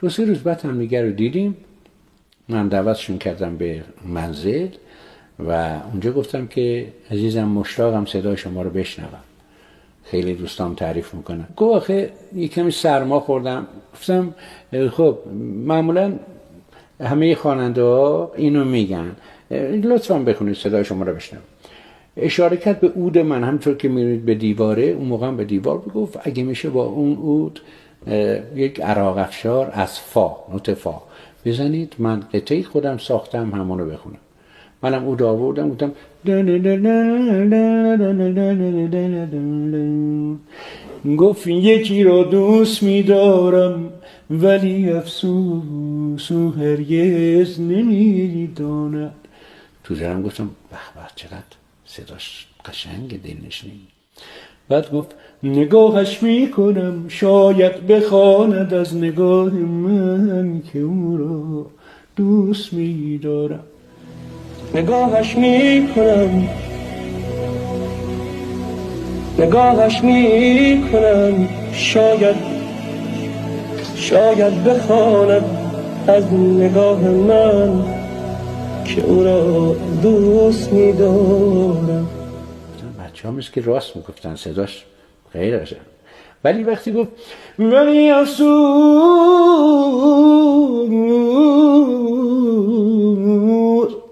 2-3 روز بعد هم دیگر رو دیدیم. من دعوتشون کردم به منزل و اونجا گفتم که عزیزم مشتاقم صدای شما رو بشنوم، خیلی دوستام تعریف میکنن. گفت آخه یه کمی سرما خوردم. گفتم خب معمولا همه خواننده ها اینو میگن، لطفا بخونید صدای شما رو بشنوم. اشاره کرد به عود من، همونطور که میرید به دیواره، اون موقع به دیوار گفت اگه میشه با اون عود یک عراق افشار از فا، نوت فا بزنید، من قطعی خودم ساختم همونو بخونم. منم عود آوردم گفتم گفت یکی را دوست می‌دارم ولی افسوس او هرگز نمی‌داند. تو دلم گفتم به به چقدر صداش قشنگ، دلنشین. بعد گفت نگاهش میکنم شاید بخواند از نگاه من که او را دوست می‌دارم. نگاهش میکنم شاید بخواند از نگاه من که او را دوست می‌دارم. بچه ها مثل که راست میگفتن، صداش غیر قشنگ. ولی وقتی گفت ولی افسوس،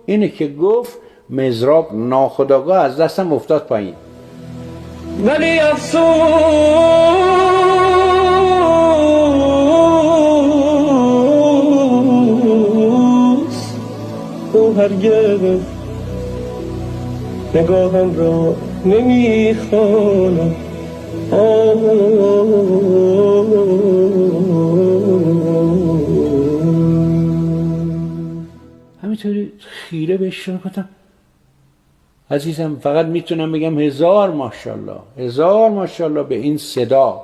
اینه که گفت مضراب ناخودآگاه از دستم افتاد پایین. ولی افسوس او هرگز نگاهم را نمیخواند. همینطوری خیره بهش شروع کردم. عزیزم فقط میتونم بگم 1000 ماشاءالله، 1000 ماشاءالله به این صدا.